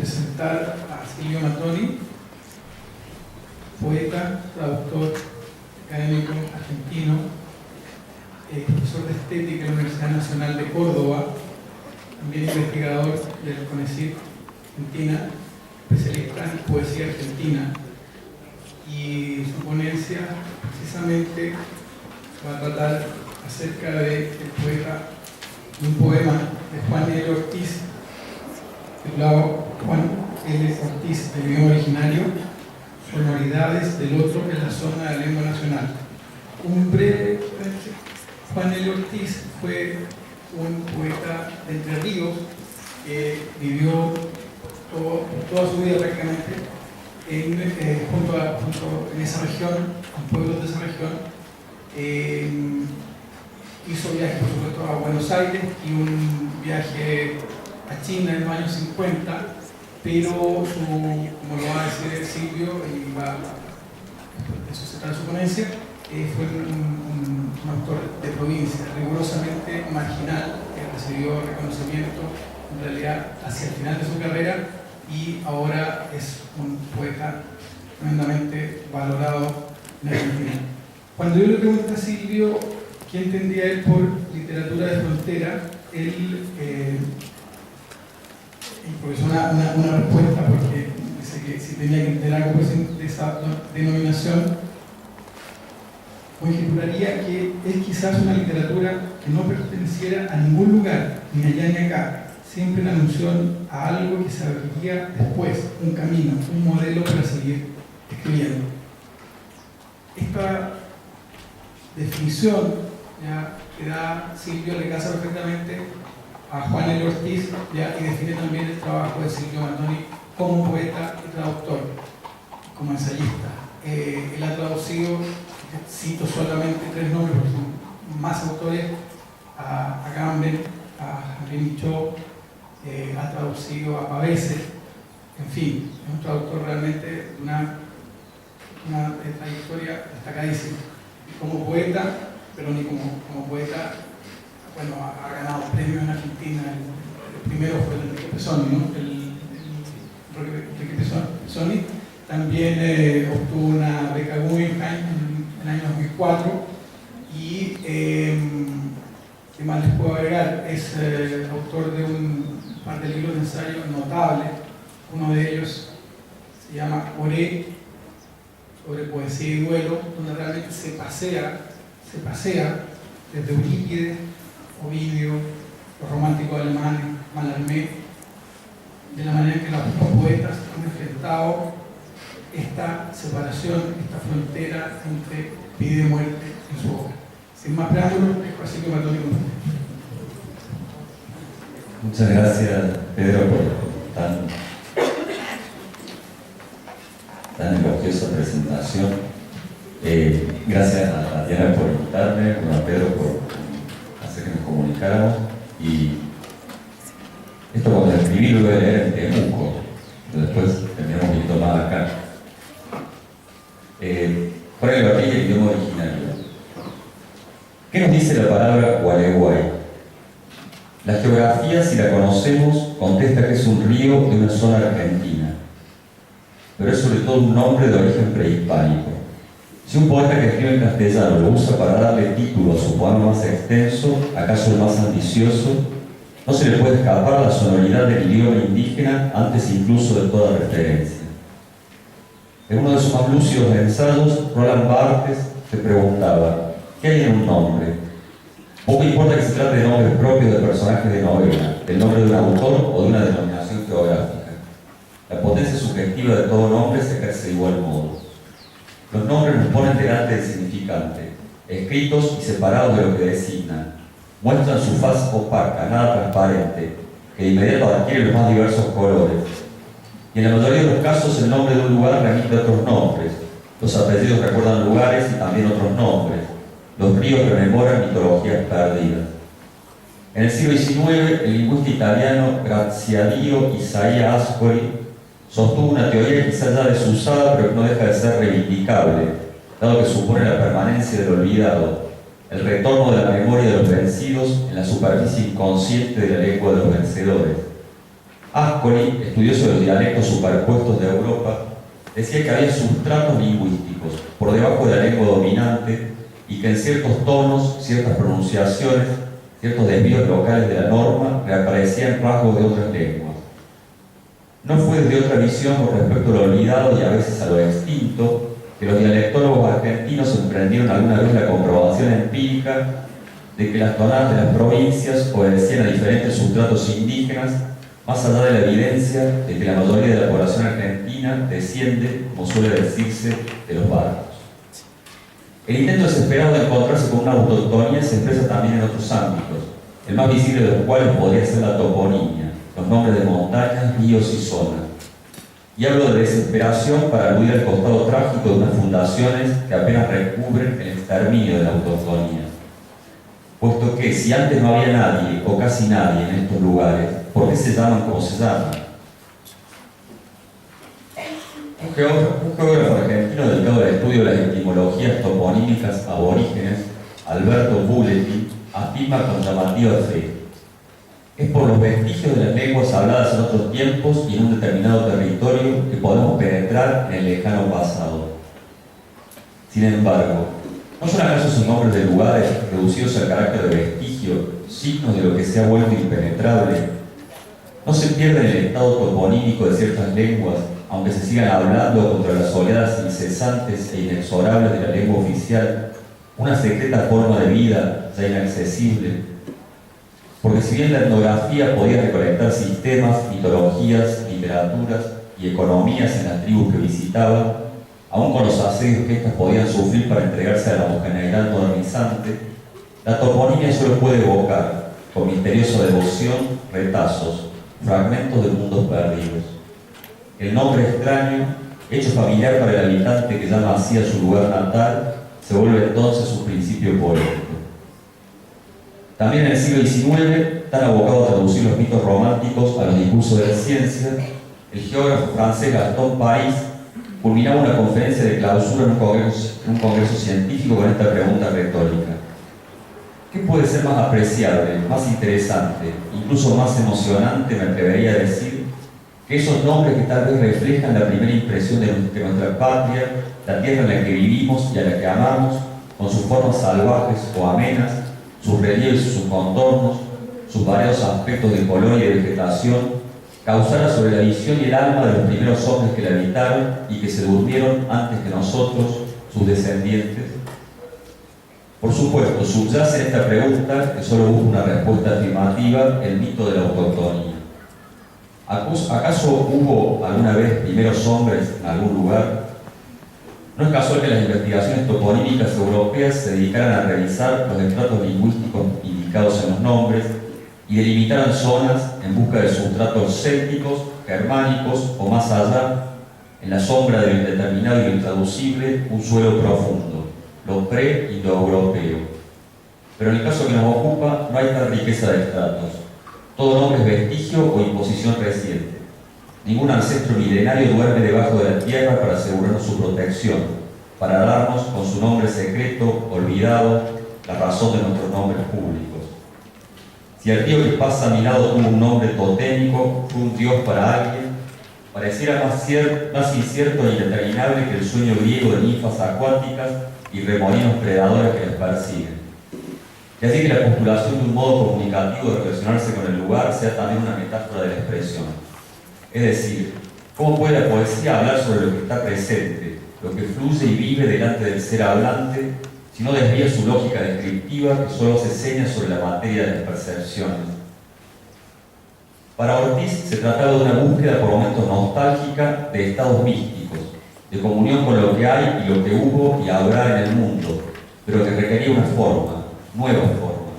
presentar a Silvio Mattoni, poeta, traductor, académico argentino, profesor de estética en la Universidad Nacional de Córdoba, también investigador del CONECYT Argentina, especialista en poesía argentina, y su ponencia precisamente va a tratar acerca de un poema de Juan L. Ortiz, titulado Juan L. Ortiz, del idioma originario, Sonoridades del otro en la zona de la lengua nacional. Juan L. Ortiz fue un poeta de Entre Ríos que vivió toda su vida prácticamente junto en esa región, con pueblos de esa región. Hizo viajes, por supuesto, a Buenos Aires y un viaje a China en los años 50, pero como lo va a decir Silvio, y eso se trata de su ponencia, fue un autor de provincia, rigurosamente marginal, que recibió reconocimiento en realidad hacia el final de su carrera, y ahora es un poeta tremendamente valorado en Argentina. Cuando yo le pregunté a Silvio qué entendía él por literatura de frontera, él improvisó una respuesta, porque dice que si tenía que entender algo de esa denominación, conjeturaría que es quizás una literatura que no perteneciera a ningún lugar, ni allá ni acá, siempre en alusión a algo que se abriría después, un camino, un modelo para seguir escribiendo. Esta definición ya que da Silvio le casa perfectamente a Juan L. Ortiz, ya, y define también el trabajo de Silvio Mattoni como poeta y traductor, como ensayista. Él ha traducido, cito solamente 3 nombres, porque son más autores, a Agamben, a Henri Michaud, ha traducido a Pavese, en fin, es un traductor realmente de una trayectoria destacadísima. Como poeta, pero ni como poeta, bueno, ha ganado premios en Argentina. El primero fue el Enrique Pesoni, ¿no? El Enrique Pesoni. También obtuvo una beca Guggenheim en el año 2004. Y ¿qué más les puedo agregar? Es autor de un par de libros de ensayo notables. Uno de ellos se llama Oré, sobre poesía y duelo, donde realmente se pasea desde Eurípides, Ovidio, los románticos alemanes, Mallarmé, de la manera en que los poetas han enfrentado esta separación, esta frontera entre vida y muerte en su obra. Sin más preámbulos, dejo a Silvio Mattoni. Muchas gracias, Pedro, por tan elogiosa presentación. Gracias a Diana por invitarme, a Pedro por hacer que nos comunicáramos. Y esto cuando lo escribí lo voy a leer en Temuco, pero después tendremos un poquito más acá. Por el latín y el idioma originario. ¿Qué nos dice la palabra Gualeguay? La geografía, si la conocemos, contesta que es un río de una zona argentina, pero es sobre todo un nombre de origen prehispánico. Si un poeta que escribe en castellano lo usa para darle título a su poema más extenso, acaso el más ambicioso, no se le puede escapar la sonoridad del idioma indígena antes incluso de toda referencia. En uno de sus más lúcidos ensayos, Roland Barthes se preguntaba: ¿qué hay en un nombre? Poco importa que se trate de nombres propios de personajes de novela, del nombre de un autor o de una denominación geográfica. La potencia subjetiva de todo nombre se ejerce de igual modo. Los nombres nos ponen delante del significante, escritos y separados de lo que designan. Muestran su faz opaca, nada transparente, que de inmediato adquiere los más diversos colores. Y en la mayoría de los casos el nombre de un lugar remite a otros nombres. Los apellidos recuerdan lugares y también otros nombres. Los ríos rememoran mitologías perdidas. En el siglo XIX, el lingüista italiano Graziadio Isaia Ascoli sostuvo una teoría quizá ya desusada, pero que no deja de ser reivindicable, dado que supone la permanencia del olvidado, el retorno de la memoria de los vencidos en la superficie inconsciente de la lengua de los vencedores. Ascoli, estudioso de los dialectos superpuestos de Europa, decía que había sustratos lingüísticos por debajo de la lengua dominante y que en ciertos tonos, ciertas pronunciaciones, ciertos desvíos locales de la norma reaparecían rasgos de otras lenguas. No fue desde otra visión con respecto a lo olvidado y a veces a lo extinto que los dialectólogos argentinos emprendieron alguna vez la comprobación empírica de que las tonadas de las provincias obedecían a diferentes sustratos indígenas, más allá de la evidencia de que la mayoría de la población argentina desciende, como suele decirse, de los barcos. El intento desesperado de encontrarse con una autoctonía se expresa también en otros ámbitos, el más visible de los cuales podría ser la toponimia, los nombres de montañas, ríos y zonas. Y hablo de desesperación para aludir al costado trágico de unas fundaciones que apenas recubren el exterminio de la autoctonía. Puesto que si antes no había nadie o casi nadie en estos lugares, ¿por qué se llaman como se llaman? Un geógrafo argentino dedicado al estudio de las etimologías toponímicas aborígenes, Alberto Bulletin, afirma con llamativa fe: es por los vestigios de las lenguas habladas en otros tiempos y en un determinado territorio que podemos penetrar en el lejano pasado. Sin embargo, ¿no son acaso esos nombres de lugares reducidos al carácter de vestigio, signos de lo que se ha vuelto impenetrable? ¿No se pierde en el estado toponímico de ciertas lenguas, aunque se sigan hablando contra las oleadas incesantes e inexorables de la lengua oficial, una secreta forma de vida ya inaccesible? Porque si bien la etnografía podía recolectar sistemas, mitologías, literaturas y economías en las tribus que visitaba, aún con los asedios que éstas podían sufrir para entregarse a la homogeneidad modernizante, la toponimia solo puede evocar, con misteriosa devoción, retazos, fragmentos de mundos perdidos. El nombre extraño, hecho familiar para el habitante que llama así a su lugar natal, se vuelve entonces su principio poético. También en el siglo XIX, tan abocado a traducir los mitos románticos a los discursos de la ciencia, el geógrafo francés Gaston Paris culminaba una conferencia de clausura en un congreso científico con esta pregunta retórica: ¿qué puede ser más apreciable, más interesante, incluso más emocionante, me atrevería a decir, que esos nombres que tal vez reflejan la primera impresión de nuestra patria, la tierra en la que vivimos y a la que amamos, con sus formas salvajes o amenas, sus relieves y sus contornos, sus variados aspectos de color y de vegetación, causara sobre la visión y el alma de los primeros hombres que la habitaron y que se durmieron antes que nosotros, sus descendientes? Por supuesto, subyace en esta pregunta, que solo busca una respuesta afirmativa, el mito de la autoctonía. ¿Acaso hubo alguna vez primeros hombres en algún lugar? No es casual que las investigaciones toponímicas europeas se dedicaran a revisar los estratos lingüísticos indicados en los nombres y delimitaran zonas en busca de sustratos célticos, germánicos o más allá, en la sombra de lo indeterminado y lo intraducible, un suelo profundo, lo pre-indoeuropeo. Pero en el caso que nos ocupa no hay tal riqueza de estratos. Todo nombre es vestigio o imposición reciente. Ningún ancestro milenario duerme debajo de la tierra para asegurarnos su protección, para darnos con su nombre secreto, olvidado, la razón de nuestros nombres públicos. Si el río que pasa a mi lado tuvo un nombre totémico, fue un dios para alguien, pareciera más incierto e indeterminable que el sueño griego de ninfas acuáticas y remolinos predadores que les persiguen. Y así que la postulación de un modo comunicativo de relacionarse con el lugar sea también una metáfora de la expresión. Es decir, ¿cómo puede la poesía hablar sobre lo que está presente, lo que fluye y vive delante del ser hablante, si no desvía su lógica descriptiva que solo se seña sobre la materia de las percepciones? Para Ortiz se trataba de una búsqueda por momentos nostálgica de estados místicos, de comunión con lo que hay y lo que hubo y habrá en el mundo, pero que requería una forma, nuevas formas.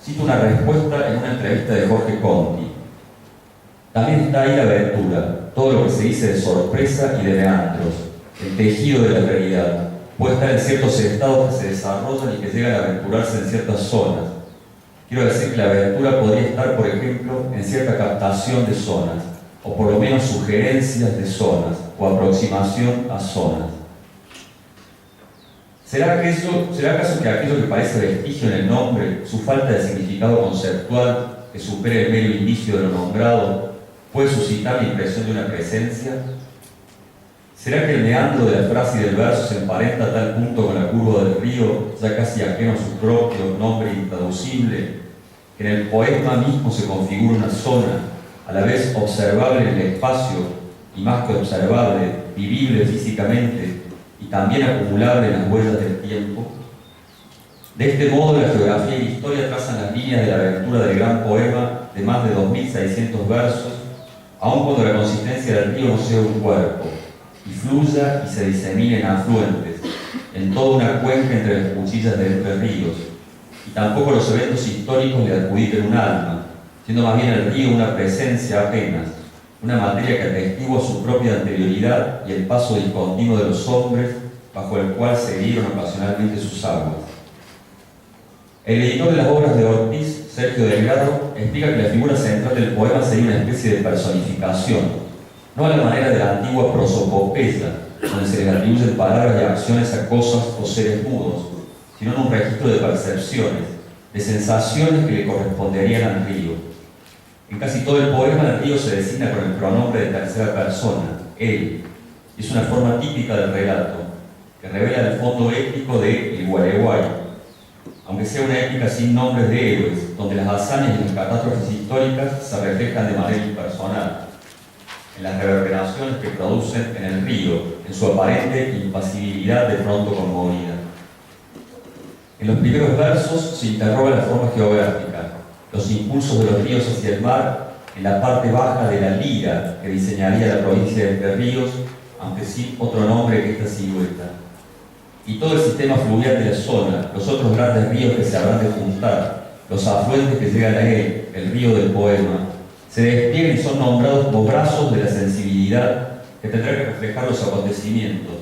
Cito una respuesta en una entrevista de Jorge Conti: también está ahí la aventura, todo lo que se dice de sorpresa y de meandros, el tejido de la realidad, puede estar en ciertos estados que se desarrollan y que llegan a aventurarse en ciertas zonas. Quiero decir que la aventura podría estar, por ejemplo, en cierta captación de zonas, o por lo menos sugerencias de zonas, o aproximación a zonas. ¿Será acaso que aquello que parece vestigio en el nombre, su falta de significado conceptual, que supere el mero indicio de lo nombrado puede suscitar la impresión de una presencia? ¿Será que el meandro de la frase y del verso se emparenta a tal punto con la curva del río, ya casi ajeno a su propio nombre intraducible, que en el poema mismo se configura una zona, a la vez observable en el espacio y más que observable, vivible físicamente y también acumulable en las huellas del tiempo? De este modo, la geografía y la historia trazan las líneas de la aventura del gran poema de más de 2.600 versos, aun cuando la consistencia del río no sea un cuerpo, y fluya y se disemine en afluentes, en toda una cuenca entre las cuchillas de Entre Ríos, y tampoco los eventos históricos le adjudiquen un alma, siendo más bien el río una presencia apenas, una materia que atestigua su propia anterioridad y el paso discontinuo de los hombres bajo el cual se dieron ocasionalmente sus aguas. El editor de las obras de Ortiz, Sergio Delgado, explica que la figura central del poema sería una especie de personificación, no a la manera de la antigua prosopopeya, donde se les atribuyen palabras y acciones a cosas o seres mudos, sino en un registro de percepciones, de sensaciones que le corresponderían al río. En casi todo el poema el río se designa con el pronombre de tercera persona, él, y es una forma típica del relato, que revela el fondo épico de El Gualeguay, aunque sea una épica sin nombres de héroes, donde las hazañas y las catástrofes históricas se reflejan de manera impersonal, en las reverberaciones que producen en el río, en su aparente impasibilidad de pronto conmovida. En los primeros versos se interroga la forma geográfica, los impulsos de los ríos hacia el mar, en la parte baja de la lira que diseñaría la provincia de Entre Ríos, aunque sin otro nombre que esta silueta. Y todo el sistema fluvial de la zona, los otros grandes ríos que se habrán de juntar, los afluentes que llegan a él, el río del poema, se despliegan y son nombrados como brazos de la sensibilidad que tendrá que reflejar los acontecimientos,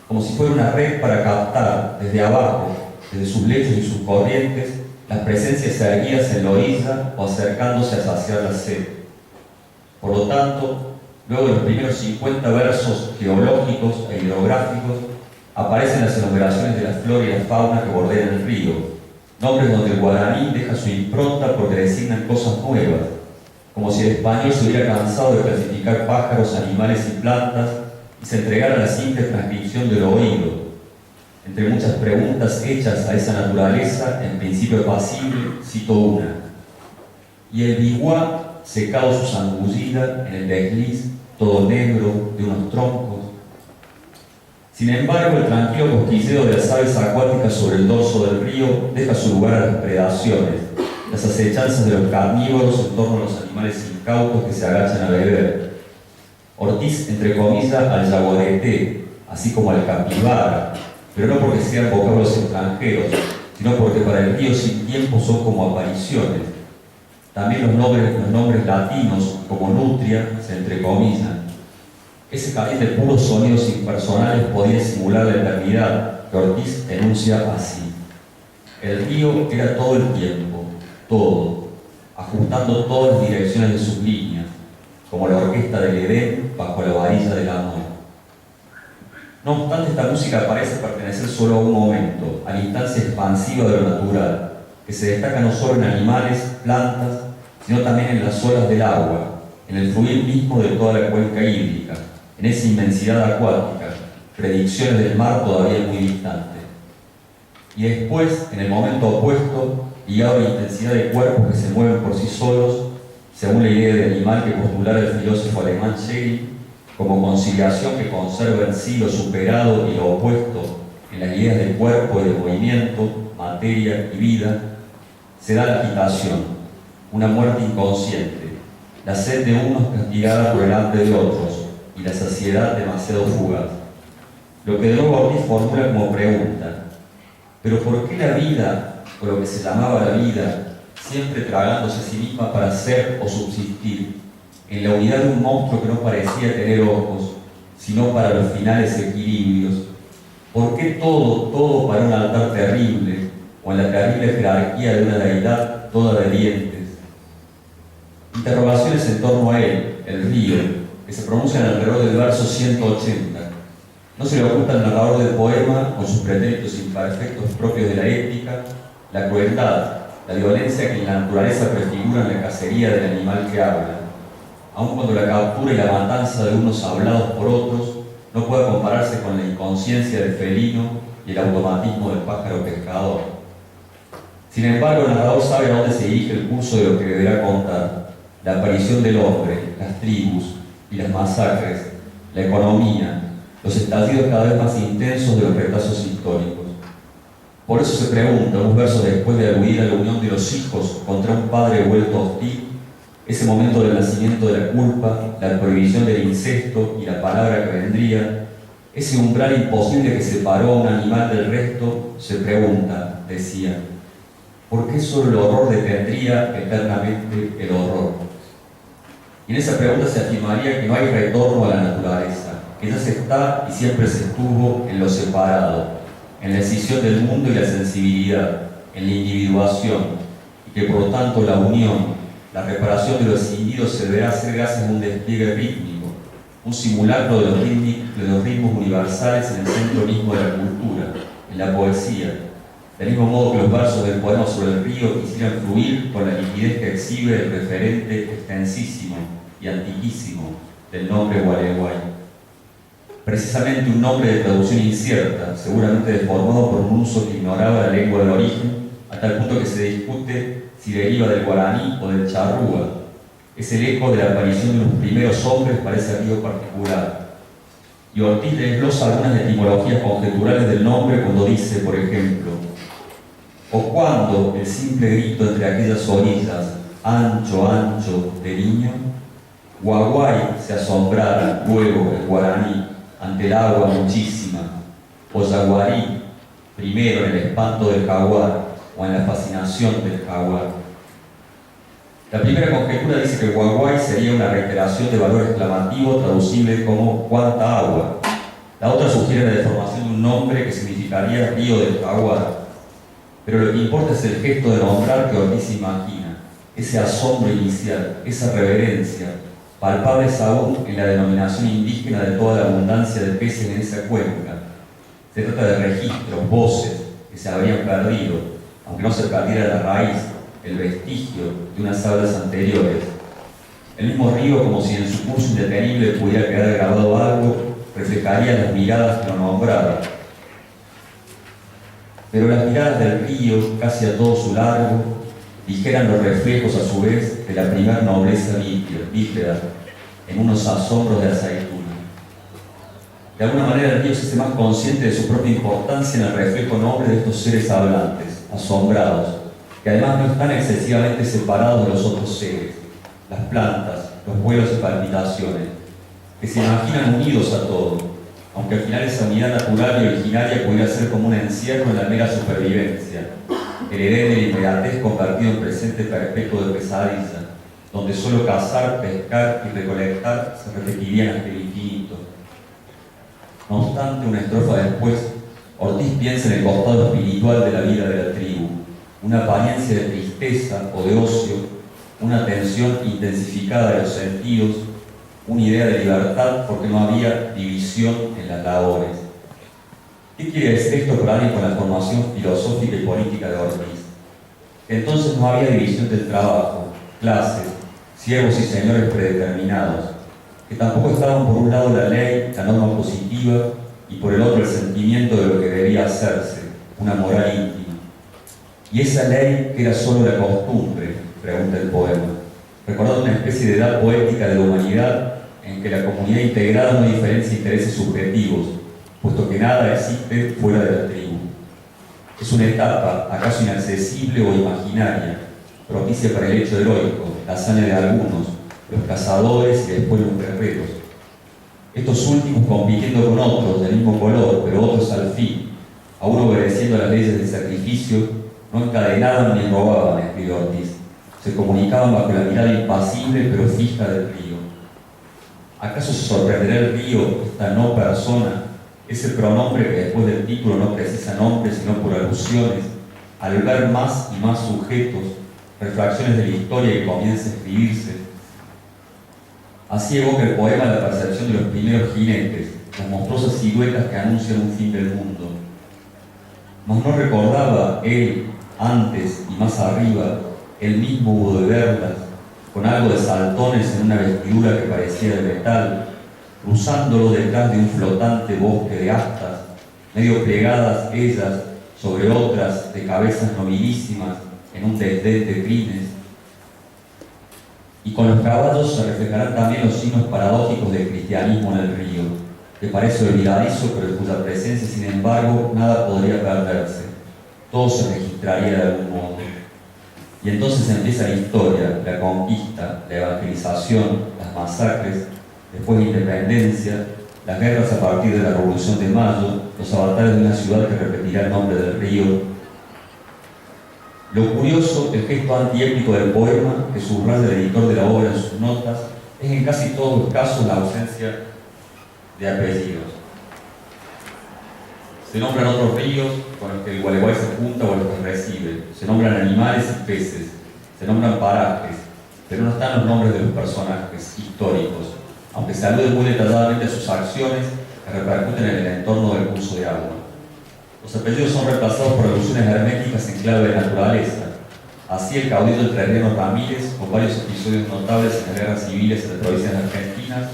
como si fuera una red para captar desde abajo, desde sus lechos y sus corrientes, las presencias erguidas en la orilla o acercándose a saciar la sed. Por lo tanto, luego de los primeros 50 versos geológicos e hidrográficos, aparecen las enumeraciones de la flora y la fauna que bordean el río, nombres donde el guaraní deja su impronta porque designan cosas nuevas, como si el español se hubiera cansado de clasificar pájaros, animales y plantas y se entregara a la simple transcripción del oído. Entre muchas preguntas hechas a esa naturaleza, en principio pasible, cito una. Y el biguá, secado su zambullida en el desliz, todo negro, de unos troncos. Sin embargo, el tranquilo cosquilleo de las aves acuáticas sobre el dorso del río deja su lugar a las predaciones, las acechanzas de los carnívoros en torno a los animales incautos que se agachan a beber. Ortiz entrecomilla al yaguareté, así como al capibara, pero no porque sean vocablos extranjeros, sino porque para el río sin tiempo son como apariciones. También los nombres latinos, como nutria, se entrecomillan. Ese jardín de puros sonidos impersonales podía simular la eternidad que Ortiz enuncia así. El río era todo el tiempo, todo, ajustando todas las direcciones de sus líneas, como la orquesta del Edén bajo la varilla del amor. No obstante, esta música parece pertenecer solo a un momento, a la instancia expansiva de lo natural, que se destaca no solo en animales, plantas, sino también en las olas del agua, en el fluir mismo de toda la cuenca hídrica, en esa inmensidad acuática, predicciones del mar todavía muy distante. Y después, en el momento opuesto, ligado a la intensidad de cuerpos que se mueven por sí solos, según la idea de animal que postulara el filósofo alemán Schelling, como conciliación que conserva en sí lo superado y lo opuesto en las ideas de cuerpo y de movimiento, materia y vida, se da la agitación, una muerte inconsciente, la sed de unos castigada por el hambre de otros, y la saciedad demasiado fugaz. Lo que de nuevo Ortiz formula como pregunta: ¿pero por qué la vida, o lo que se llamaba la vida, siempre tragándose a sí misma para ser o subsistir, en la unidad de un monstruo que no parecía tener ojos, sino para los finales equilibrios? ¿Por qué todo para un altar terrible, o en la terrible jerarquía de una deidad toda de dientes? Interrogaciones en torno a él, el río, que se pronuncian alrededor del verso 180. No se le oculta al narrador del poema, con sus pretéritos imperfectos propios de la épica, la crueldad, la violencia que en la naturaleza prefigura en la cacería del animal que habla, aun cuando la captura y la matanza de unos hablados por otros no puede compararse con la inconsciencia del felino y el automatismo del pájaro pescador. Sin embargo, el narrador sabe a dónde se dirige el curso de lo que deberá contar: la aparición del hombre, las tribus y las masacres, la economía, los estallidos cada vez más intensos de los retazos históricos. Por eso se pregunta, unos versos después de aludir a la unión de los hijos contra un padre vuelto hostil, ese momento del nacimiento de la culpa, la prohibición del incesto y la palabra que vendría, ese umbral imposible que separó a un animal del resto, se pregunta, decía, ¿por qué solo el horror detendría eternamente el horror? Y en esa pregunta se afirmaría que no hay retorno a la naturaleza, que ya se está y siempre se estuvo en lo separado, en la escisión del mundo y la sensibilidad, en la individuación, y que por lo tanto la unión, la reparación de lo escindido se deberá hacer gracias a un despliegue rítmico, un simulacro de los ritmos universales en el centro mismo de la cultura, en la poesía, del mismo modo que los versos del poema sobre el río quisieran fluir con la liquidez que exhibe el referente extensísimo y antiquísimo del nombre Gualeguay. Precisamente un nombre de traducción incierta, seguramente deformado por un uso que ignoraba la lengua de origen, hasta el punto que se discute si deriva del guaraní o del charrúa. Es el eco de la aparición de los primeros hombres para ese río particular. Y Ortiz desglosa algunas etimologías conjeturales del nombre cuando dice, por ejemplo, o cuando el simple grito entre aquellas orillas, ancho, ancho, de niño, Guaguay se asombrara luego el guaraní ante el agua muchísima, o yaguarí, primero en el espanto del jaguar o en la fascinación del jaguar. La primera conjetura dice que Guaguay sería una reiteración de valor exclamativo traducible como cuánta agua. La otra sugiere la deformación de un nombre que significaría río del jaguar. Pero lo que importa es el gesto de nombrar que Ortiz imagina, ese asombro inicial, esa reverencia, palpables aún en la denominación indígena de toda la abundancia de peces en esa cuenca. Se trata de registros, voces que se habrían perdido, aunque no se perdiera la raíz, el vestigio de unas hablas anteriores. El mismo río, como si en su curso indetenible pudiera quedar grabado algo, reflejaría las miradas que lo nombraban. Pero las miradas del río, casi a todo su largo, dijeran los reflejos a su vez de la primer nobleza bífera, en unos asombros de aceituna. De alguna manera el río se hace más consciente de su propia importancia en el reflejo noble de estos seres hablantes, asombrados, que además no están excesivamente separados de los otros seres, las plantas, los vuelos y palpitaciones, que se imaginan unidos a todo, aunque al final esa unidad natural y originaria pudiera ser como un encierro en la mera supervivencia, el edén de la inmediatez convertido en presente perpetuo de pesadilla, donde solo cazar, pescar y recolectar se repetirían hasta el infinito. No obstante, una estrofa después, Ortiz piensa en el costado espiritual de la vida de la tribu, una apariencia de tristeza o de ocio, una tensión intensificada de los sentidos, una idea de libertad porque no había división en las labores. ¿Qué quiere decir esto para alguien con la formación filosófica y política de Ortiz? Entonces no había división del trabajo, clases, siervos y señores predeterminados, que tampoco estaban por un lado la ley, la norma positiva, y por el otro el sentimiento de lo que debía hacerse, una moral íntima. ¿Y esa ley que era solo la costumbre?, pregunta el poema, recordando una especie de edad poética de la humanidad en que la comunidad integrada no diferencia intereses subjetivos, puesto que nada existe fuera de la tribu. Es una etapa, acaso inaccesible o imaginaria, propicia para el hecho heroico, la hazaña de algunos, los cazadores y después los guerreros. Estos últimos compitiendo con otros del mismo color, pero otros al fin, aún obedeciendo a las leyes del sacrificio, no encadenaban ni robaban, escribe Ortiz. Se comunicaban bajo la mirada impasible pero fija del río. ¿Acaso se sorprenderá el río, esta no persona, ese pronombre que después del título no precisa nombre sino por alusiones, al ver más y más sujetos, refracciones de la historia que comienza a escribirse? Así evoca el poema la percepción de los primeros jinetes, las monstruosas siluetas que anuncian un fin del mundo. Mas no recordaba él antes y más arriba, él mismo hubo de verlas, con algo de saltones en una vestidura que parecía de metal, cruzándolo detrás de un flotante bosque de astas, medio plegadas ellas sobre otras de cabezas nobilísimas en un desdén de crines. Y con los caballos se reflejarán también los signos paradójicos del cristianismo en el río, que parece olvidadizo, pero de cuya presencia, sin embargo, nada podría perderse. Todo se registraría de algún modo. Y entonces empieza la historia, la conquista, la evangelización, las masacres, después la independencia, las guerras a partir de la Revolución de Mayo, los avatares de una ciudad que repetirá el nombre del río. Lo curioso, el gesto antiépico del poema, que subraya el editor de la obra en sus notas, es en casi todos los casos la ausencia de apellidos. Se nombran otros ríos con los que el Gualeguay se junta o los que recibe, se nombran animales y peces, se nombran parajes, pero no están los nombres de los personajes históricos, aunque se alude muy detalladamente a sus acciones que repercuten en el entorno del curso de agua. Los apellidos son reemplazados por alusiones herméticas en clave de naturaleza. Así el caudillo entrerriano Ramírez, con varios episodios notables en las guerras civiles entre provincias argentinas,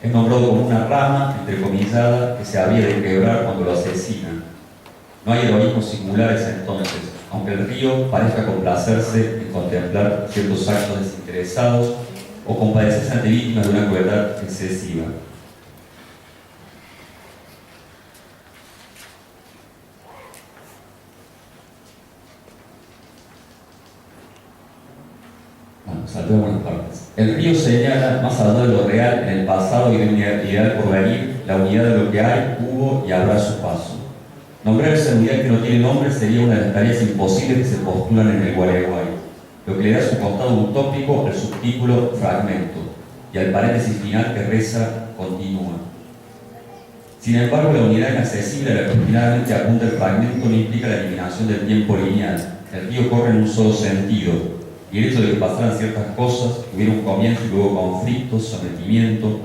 es nombrado como una rama, entrecomillada, que se había de quebrar cuando lo asesinan. No hay heroísmos singulares entonces, aunque el río parezca complacerse en contemplar ciertos actos desinteresados o compadecerse ante víctimas de una crueldad excesiva. Saltemos unas partes. El río señala, más allá de lo real, en el pasado y de un ideal por venir, la unidad de lo que hay, hubo y habrá a su paso. Nombrar esa unidad que no tiene nombre sería una de las tareas imposibles que se postulan en el Gualeguay, lo que le da su costado utópico al subtítulo fragmento y al paréntesis final que reza continúa. Sin embargo, la unidad inaccesible a la que finalmente apunta el fragmento no implica la eliminación del tiempo lineal. El río corre en un solo sentido, y el hecho de que pasaran ciertas cosas, que hubiera un comienzo y luego conflictos, sometimiento,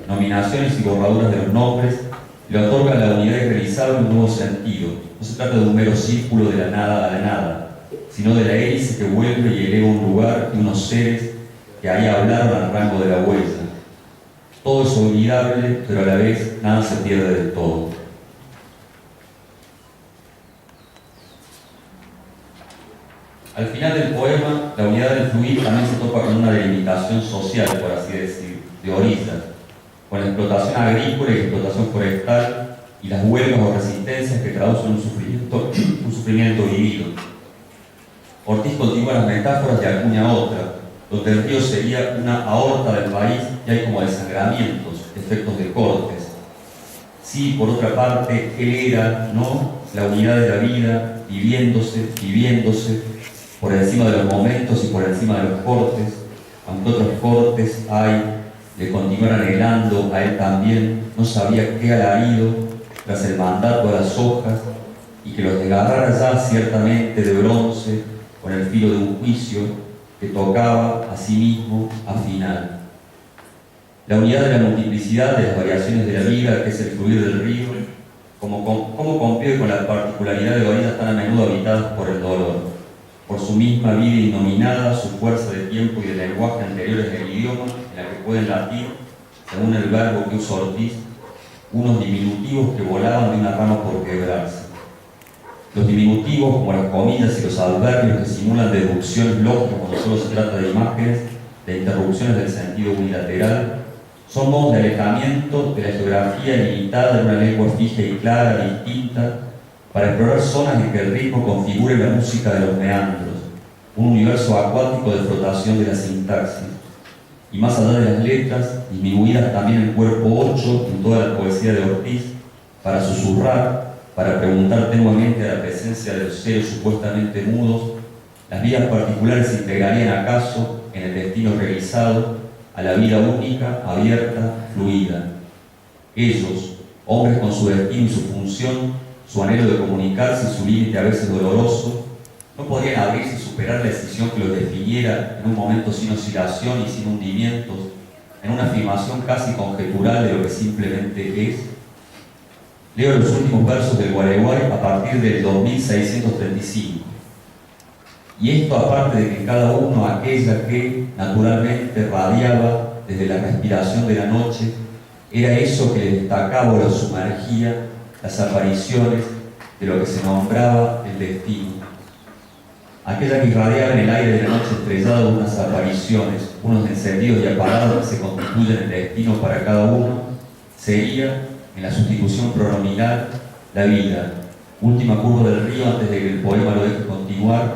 nominaciones y borraduras de los nombres, le otorga a la unidad irrealizable un nuevo sentido. No se trata de un mero círculo de la nada a la nada, sino de la hélice que vuelve y eleva un lugar y unos seres que ahí hablaron al rango de la huella. Todo es olvidable, pero a la vez nada se pierde del todo. Al final del poema, la unidad del fluir también se topa con una delimitación social, por así decir, de orillas, con la explotación agrícola y la explotación forestal y las huelgas o resistencias que traducen un sufrimiento vivido. Ortiz continúa las metáforas y acuña otra, donde el río sería una aorta del país y hay como desangramientos, efectos de cortes. Sí, por otra parte, él era, ¿no?, la unidad de la vida, viviéndose, por encima de los momentos y por encima de los cortes, aunque otros cortes hay, le continuaran anhelando a él también, no sabía qué alarido tras el mandato a las hojas, y que los desgarrara ya ciertamente de bronce con el filo de un juicio que tocaba a sí mismo a final. La unidad de la multiplicidad de las variaciones de la vida, que es el fluir del río, cómo convive con la particularidad de orillas tan a menudo habitadas por el dolor, por su misma vida innominada, su fuerza de tiempo y de lenguaje anteriores del idioma, en la que pueden latir, según el verbo que usa Ortiz, unos diminutivos que volaban de una rama por quebrarse. Los diminutivos, como las comillas y los adverbios que simulan deducciones lógicas cuando solo se trata de imágenes, de interrupciones del sentido unilateral, son modos de alejamiento de la geografía limitada de una lengua fija y clara, distinta, para explorar zonas en que el ritmo configure la música de los meandros, un universo acuático de flotación de la sintaxis. Y más allá de las letras, disminuidas también el cuerpo 8 en toda la poesía de Ortiz, para susurrar, para preguntar tenuamente a la presencia de los seres supuestamente mudos, las vidas particulares se integrarían acaso en el destino realizado a la vida única, abierta, fluida. Ellos, hombres con su destino y su función, su anhelo de comunicarse y su límite a veces doloroso, no podrían abrirse y superar la decisión que los definiera en un momento sin oscilación y sin hundimientos, en una afirmación casi conjetural de lo que simplemente es. Leo los últimos versos del Gualeguay a partir del 2635. y esto aparte de que cada uno aquella que naturalmente radiaba desde la respiración de la noche, era eso que le destacaba o lo sumergía, las apariciones de lo que se nombraba el destino. Aquella que irradiaba en el aire de la noche estrellado unas apariciones, unos encendidos y apagados que se constituyen el destino para cada uno, sería, en la sustitución pronominal, la vida, última curva del río antes de que el poema lo deje continuar,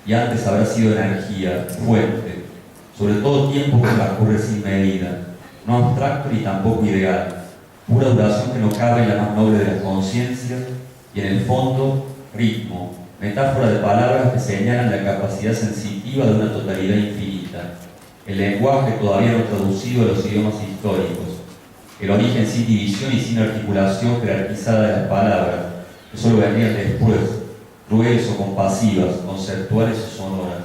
y antes habrá sido energía, fuente, sobre todo tiempo que transcurre sin medida, no abstracto ni tampoco ideal, pura duración que no cabe en la más noble de las conciencias, y en el fondo, ritmo, metáfora de palabras que señalan la capacidad sensitiva de una totalidad infinita, el lenguaje todavía no traducido a los idiomas históricos, el origen sin división y sin articulación jerarquizada de las palabras, que solo vendrían después, crueles o compasivas, conceptuales o sonoras.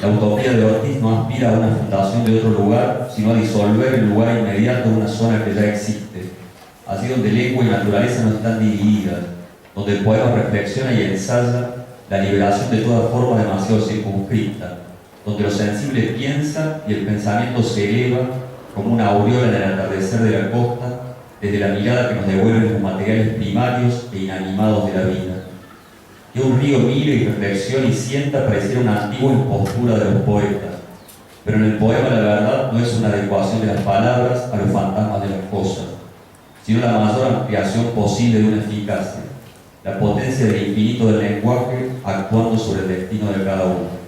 La utopía de Ortiz no aspira a una fundación de otro lugar, sino a disolver el lugar inmediato de una zona que ya existe, así donde lengua y naturaleza no están divididas, donde el poema reflexiona y ensaya la liberación de toda forma demasiado circunscripta, donde lo sensible piensa y el pensamiento se eleva como una aureola en el atardecer de la costa, desde la mirada que nos devuelven los materiales primarios e inanimados de la vida. Que un río mire y reflexione y sienta pareciera una antigua impostura de los poetas, pero en el poema la verdad no es una adecuación de las palabras a los fantasmas de las cosas, sino la mayor ampliación posible de una eficacia, la potencia del infinito del lenguaje actuando sobre el destino de cada uno.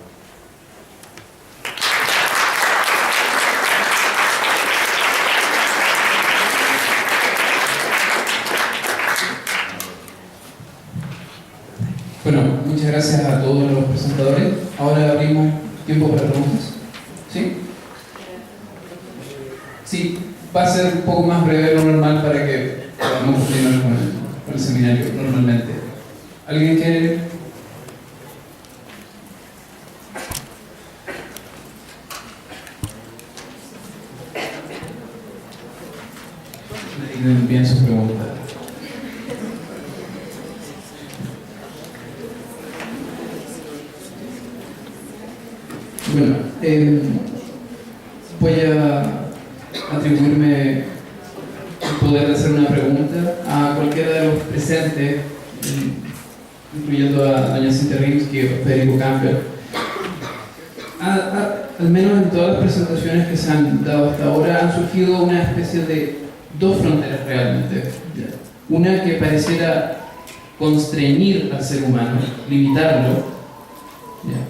Bueno, muchas gracias a todos los presentadores. Ahora abrimos tiempo para preguntas. ¿Sí? Sí, va a ser un poco más breve de lo normal para que podamos continuar con el seminario normalmente. ¿Alguien quiere? Me envíen sus preguntas. Bueno, voy a atribuirme el poder de hacer una pregunta a cualquiera de los presentes, incluyendo a doña Cintia Rimsky o Federico Campbell. Al menos en todas las presentaciones que se han dado hasta ahora han surgido una especie de dos fronteras realmente. Una que pareciera constreñir al ser humano, limitarlo,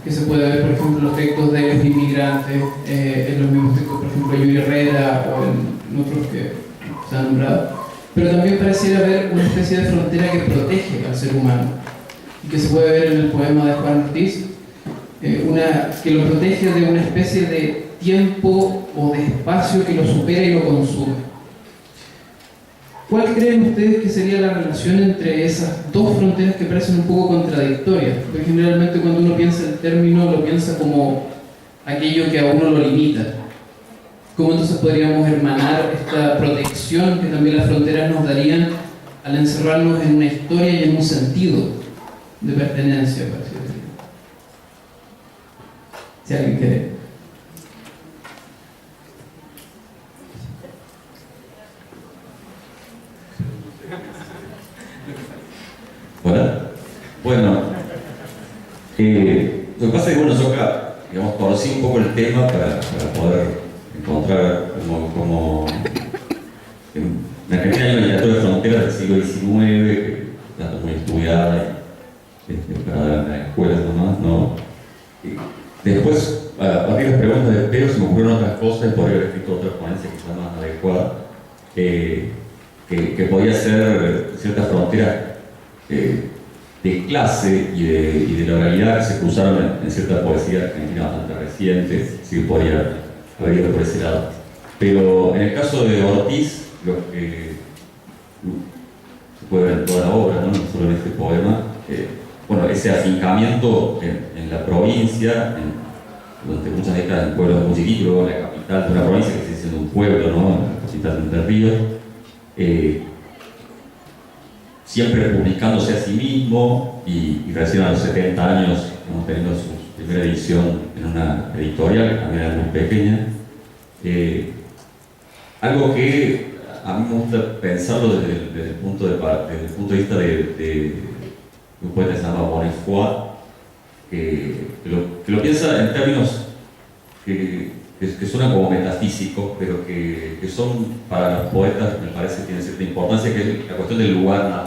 que se puede ver, por ejemplo, en los textos de los inmigrantes, en los mismos textos, por ejemplo, de Yuri Herrera o en otros que se han nombrado, pero también pareciera haber una especie de frontera que protege al ser humano y que se puede ver en el poema de Juan Ortiz, que lo protege de una especie de tiempo o de espacio que lo supera y lo consume. ¿Cuál creen ustedes que sería la relación entre esas dos fronteras que parecen un poco contradictorias? Porque generalmente cuando uno piensa el término lo piensa como aquello que a uno lo limita. ¿Cómo entonces podríamos hermanar esta protección que también las fronteras nos darían al encerrarnos en una historia y en un sentido de pertenencia, por así decirlo? Si alguien quiere. Hola. Bueno, lo que pasa es que bueno, yo acá, digamos, conocí un poco el tema para poder encontrar como en Argentina hay una literatura de fronteras del siglo XIX que está muy estudiada para dar en las escuelas nomás, ¿no? Después, a partir de las preguntas de Pedro se me ocurrieron otras cosas y podría haber escrito otra ponencia quizás más adecuada, que podía ser ciertas fronteras de clase y de la realidad que se cruzaron en cierta poesía argentina bastante reciente, sí podría haber ido por ese lado. Pero en el caso de Ortiz, lo que se puede ver en toda la obra, no solo en este poema, bueno, ese afincamiento en la provincia, durante muchas décadas en pueblos muy chiquitos, luego en la capital de una provincia que sigue siendo un pueblo, ¿no? En la capital de Entre Ríos, siempre republicándose a sí mismo y recién a los 70 años, teniendo sus primera edición en una editorial, también era muy pequeña. Algo que a mí me gusta pensarlo desde el punto de vista de un poeta que se llama Bonnefoy, que lo piensa en términos que suenan como metafísicos, pero que son para los poetas, me parece, tienen cierta importancia, que es la cuestión del lugar natural.